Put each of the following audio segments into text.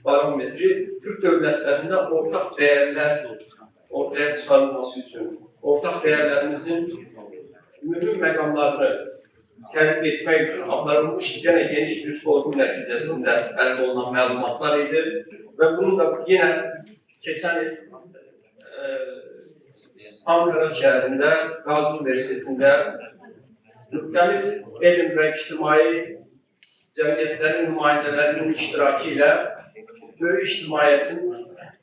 barometri Türk dövlətlərində ortaq dəyərlər ortaya çıxarılması üçün, ortaq dəyərlərimizin mühüm məqamlarını təqib etmək üçün aparılmış geniş bir sorğu nəticəsində əldə olunan məlumatlar idi və bunu da yenə keçən il Ankara şəhərində, Gazi Universitetində müxtəlif elm və ictimai cəmiyyətlərin nümayəndələrinin iştirakı ilə böyük ictimaiyyətin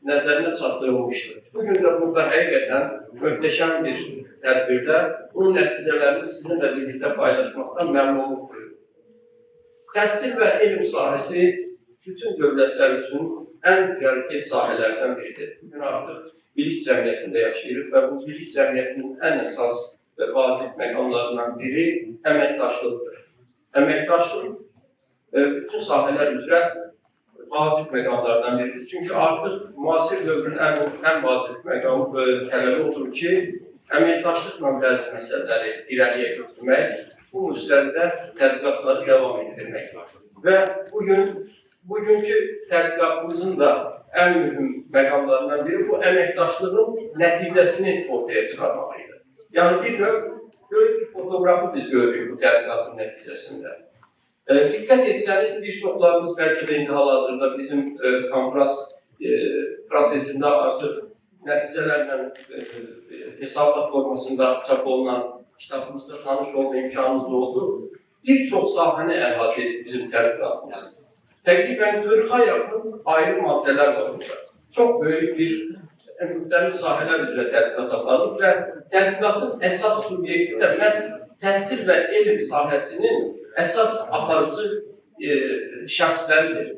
nəzərinə çatdırılmışdır. Bugün də burada həqiqətən möhtəşəm bir tədbirdə bunun nəticələrini sizinlə birlikdə paylaşmaqdan məmnunluq duyuyorum. Təhsil və elm sahəsi bütün dövlətlər üçün ən prioritet sahələrdən biridir. Bugün artıq bilik cəmiyyətində yaşayırıq və bu bilik cəmiyyətinin ən əsas və vacib məqamlarından biri əməkdaşlıqdır. Əməkdaşlıq bütün sahələr üzrə vacib məqamlardan biridir. Çünki artıq müasir dövrün ən vacib məqamı tələbi odur ki, əməkdaşlıqla bəzi məsələləri irəliyə götürmək, bu müstəvidə tədqiqatları davam etdirmək lazım. Və bugünkü tədqiqatımızın da ən mühüm məqamlarından biri bu əməkdaşlığın nəticəsini ortaya çıxarmaq idi. Yəni bir növ böyük bir fotoğrafı biz görürük bu tədqiqatın nəticəsində. Diqqət etsəniz, bir çoxlarımız bəlkə də indi hal-hazırda bizim konfrans prosesində artıq nəticələrlə hesabat formasında çap olunan kitabımızda tanış olma imkanımız oldu. Bir çox sahəni əhatə edib bizim tədqiqatımız. Təqribən 40'a yaxın ayrı maddələr var burada. Çox böyük bir müxtəlif sahələr üzrə tədqiqat aparılıb və tədqiqatın əsas subyekti də məhz təhsil və elm sahəsinin əsas aparıcı şəxsləridir.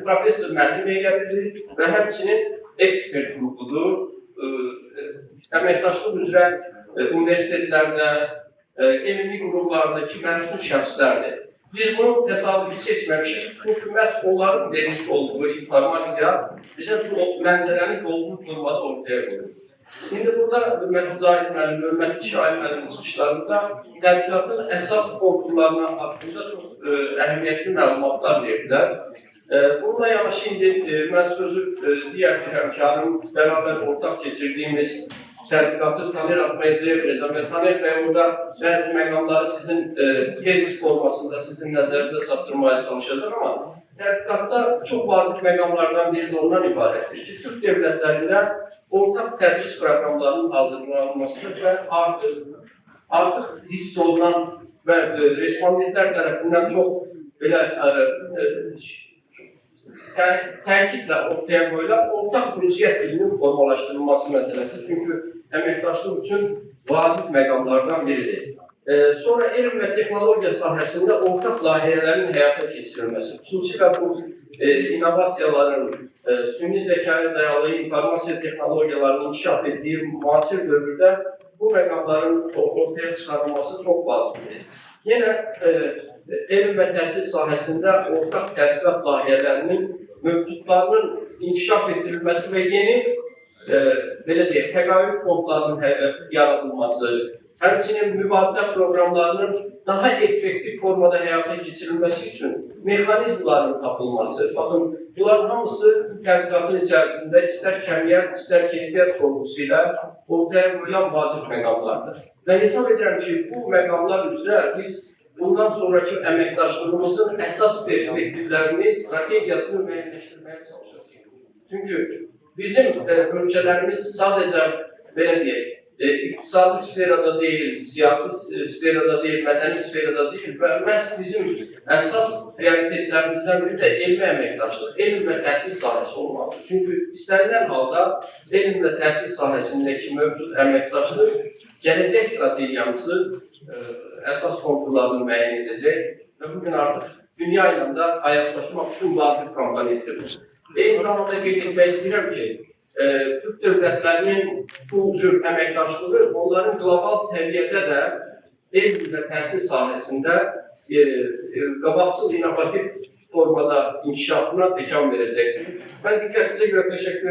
Professor müəllim heyətidir və həmçinin ekspert qrupudur. Əməkdaşlıq üzrə universitetlərdə, elmi qurumlardakı məsul şəxslərdir. Biz bunu təsadüfi seçməmişik, çünki məhz onların vermiş olduğu informasiya bizə bu mənzərəni dolğun formada ortaya qoyur. İndi burada hörmətli Zahid müəllim, hörmətli Şahin müəllimin çıxışlarında tədqiqatın əsas konturlarına haqqında çox əhəmiyyətli məlumatlar verdilər. Bununla yanaşı indi mən sözü digər bir həmkarım bərabər ortaq keçirdiyimiz tədqiqatı Taner Atmayıcıya verəcəm və Taner bəy orada bəzi məqamları sizin tezis formasında sizin nəzərinizə çatdırmaya çalışacaq, amma tədqiqatda çox vacib məqamlardan biri də ondan ibarətdir ki, Türk dövlətlərində ortaq tədris proqramlarının hazırlanmasıdır və artıq hiss olunan və respondentlər tərəfindən çox belə təkidlə ortaya qoyulan ortaq ünsiyyət dilinin formalaşdırılması məsələsi. Çünki əməkdaşlıq üçün vacib məqamlardan biridir. Sonra elm və texnologiya sahəsində ortaq layihələrin həyata keçirilməsi, xüsusilə bu innovasiyaların, süni zəkaya dayalı informasiya texnologiyalarının inkişaf etdiyi müasir dövrdə bu məqamların ortaya çıxarılması çox vacibdir. Yenə elm və təhsil sahəsində ortaq tədqiqat layihələrinin mövcudlarının inkişaf etdirilməsi və yeni təqaüd fondlarının yaradılması, həmçinin mübadilə proqramlarının daha effektiv formada həyata keçirilməsi üçün mexanizmların tapılması. Baxın, bunların hamısı tədqiqatın içərisində istər kəmiyyət, istər keyfiyyət sorğusu ilə ortaya qoyulan vacib məqamlardır. Və hesab edirəm ki, bu məqamlar üzrə biz bundan sonraki əməkdaşlığımızın əsas perspektivlərini, strategiyasını müəyyənləşdirməyə çalışacağıq. Çünki bizim ölkələrimiz sadəcə, belə deyək, iqtisadi sferada deyil, siyasi sferada deyil, mədəni sferada deyil və məhz bizim əsas prioritetlərimizdən biri də elmi əməkdaşlıq, elm və təhsil sahəsi olmalıdır. Çünki istənilən halda elm və təhsil sahəsindəki mövcud əməkdaşlıq gələcək strategiyamızı əsas konturlarını müəyyən edəcək və bugün artıq dünya ilə də həyatlaşmaq üçün vacib komponentdir. Eyni zamanda qeyd etmək istəyirəm ki, Türk dövlətlərinin bu cür əməkdaşlığı onların qlobal səviyyədə də elm və təhsil sahəsində qabaqcıl inovativ formada inkişafına təkan verəcəkdir. Mən diqqətinizə görə təşəkkür edirəm.